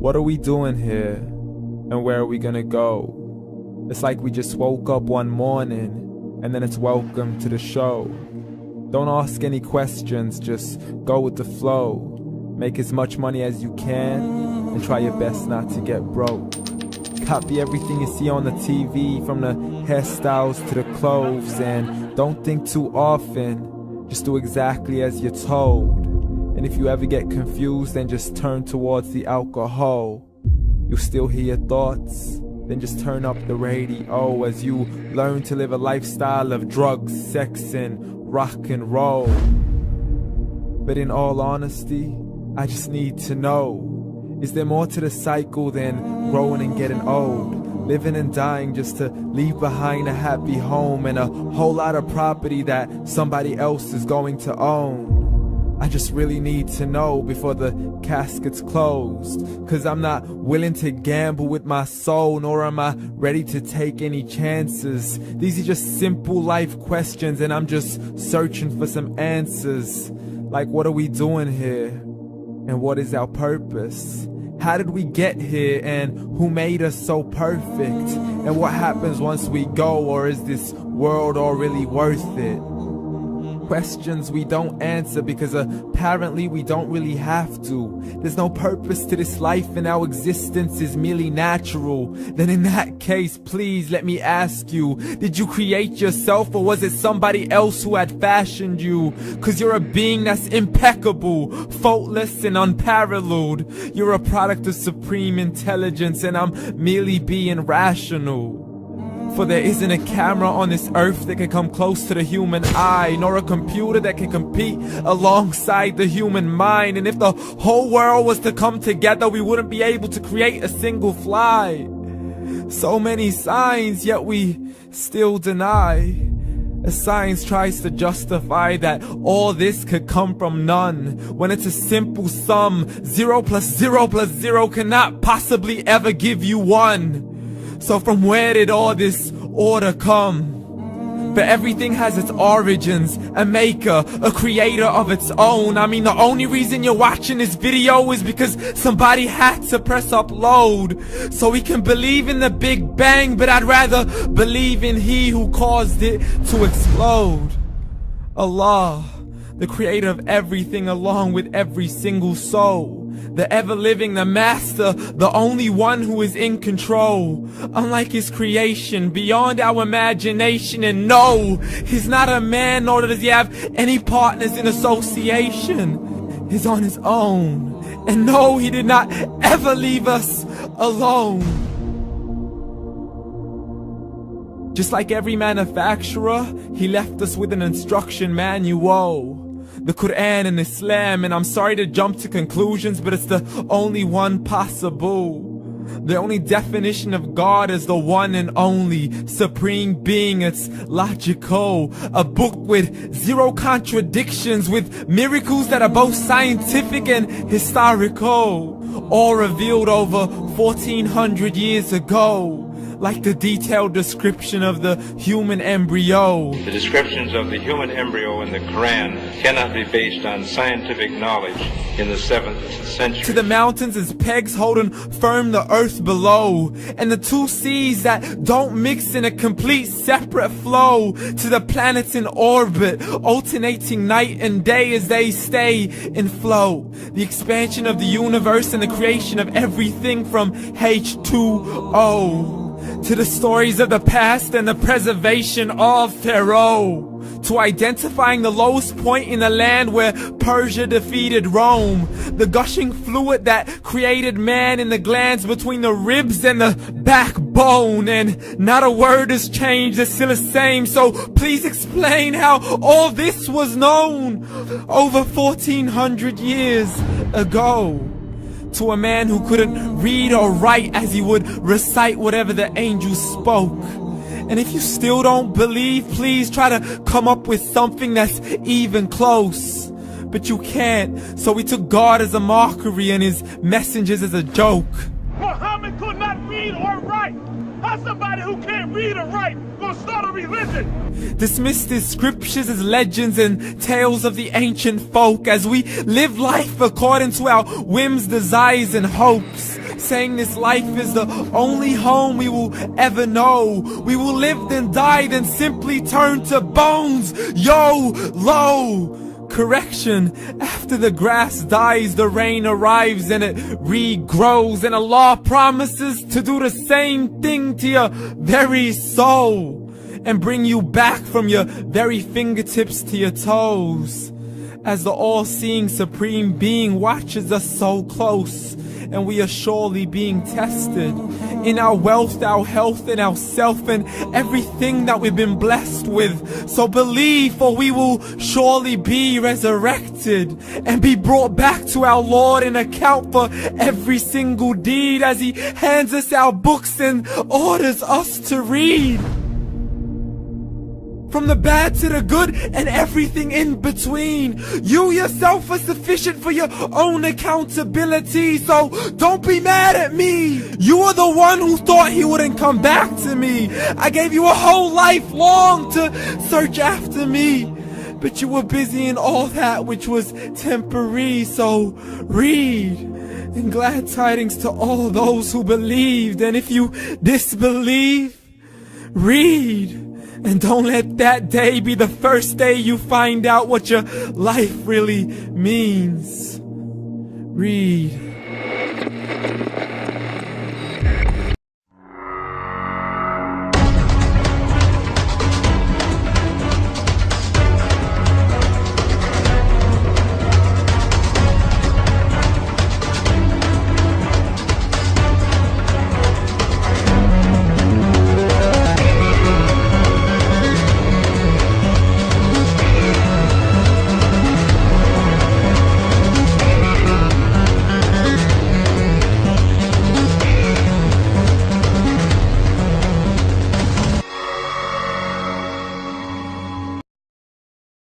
What are we doing here? And where are we gonna go? It's like we just woke up one morning, and then it's welcome to the show. Don't ask any questions, just go with the flow. Make as much money as you can, and try your best not to get broke. Copy everything you see on the TV, from the hairstyles to the clothes, and don't think too often, just do exactly as you're told. And if you ever get confused, then just turn towards the alcohol. You'll still hear your thoughts, then just turn up the radio as you learn to live a lifestyle of drugs, sex, and rock and roll. But in all honesty, I just need to know, is there more to the cycle than growing and getting old? Living and dying just to leave behind a happy home and a whole lot of property that somebody else is going to own. I just really need to know before the casket's closed, 'cause I'm not willing to gamble with my soul, nor am I ready to take any chances. These are just simple life questions, and I'm just searching for some answers. Like, what are we doing here? And what is our purpose? How did we get here, and who made us so perfect? And what happens once we go, or is this world all really worth it? Questions we don't answer because apparently we don't really have to. There's no purpose to this life and our existence is merely natural. Then in that case, please let me ask you, did you create yourself, or was it somebody else who had fashioned you? 'Cause you're a being that's impeccable, faultless and unparalleled. You're a product of supreme intelligence, and I'm merely being rational. For there isn't a camera on this earth that can come close to the human eye, nor a computer that can compete alongside the human mind. And if the whole world was to come together, we wouldn't be able to create a single fly. So many signs, yet we still deny. As science tries to justify that all this could come from none, when it's a simple sum. 0 plus 0 plus 0 cannot possibly ever give you 1. So from where did all this order come? But everything has its origins, a maker, a creator of its own. I mean, the only reason you're watching this video is because somebody had to press upload. So we can believe in the Big Bang, but I'd rather believe in He who caused it to explode. Allah, the creator of everything along with every single soul. The ever-living, the master, the only one who is in control. Unlike his creation, beyond our imagination. And no, he's not a man, nor does he have any partners in association. He's on his own. And no, he did not ever leave us alone. Just like every manufacturer, he left us with an instruction manual. The Quran and Islam, and I'm sorry to jump to conclusions, but it's the only one possible. The only definition of God is the one and only supreme being. It's logical, a book with 0 contradictions, with miracles that are both scientific and historical, all revealed over 1400 years ago. Like the detailed description of the human embryo. The descriptions of the human embryo in the Quran cannot be based on scientific knowledge in the 7th century. To the mountains as pegs holding firm the earth below, and the 2 seas that don't mix in a complete separate flow. To the planets in orbit, alternating night and day as they stay in flow. The expansion of the universe and the creation of everything from H2O. To the stories of the past and the preservation of Pharaoh. To identifying the lowest point in the land where Persia defeated Rome. The gushing fluid that created man in the glands between the ribs and the backbone. And not a word has changed, it's still the same. So please explain how all this was known over 1400 years ago. To a man who couldn't read or write, as he would recite whatever the angels spoke. And if you still don't believe, please try to come up with something that's even close. But you can't, so we took God as a mockery and his messengers as a joke. Muhammad could not read or write. How's somebody who can't read or write gonna start a religion? Dismissed his scriptures as legends and tales of the ancient folk, as we live life according to our whims, desires, and hopes. saying this life is the only home we will ever know. We will live then die, then simply turn to bones. YOLO! Correction, after the grass dies, the rain arrives and it regrows, and Allah promises to do the same thing to your very soul and bring you back from your very fingertips to your toes, as the all-seeing supreme being watches us so close, and we are surely being tested in our wealth, our health, and our self, and everything that we've been blessed with. So believe, for we will surely be resurrected and be brought back to our Lord and account for every single deed, as He hands us our books and orders us to read. From the bad to the good and everything in between. You yourself are sufficient for your own accountability, so don't be mad at me. You are the one who thought He wouldn't come back to me. I gave you a whole life long to search after me, but you were busy in all that which was temporary. So read, and glad tidings to all those who believed. And if you disbelieve, read. And don't let that day be the first day you find out what your life really means. Read.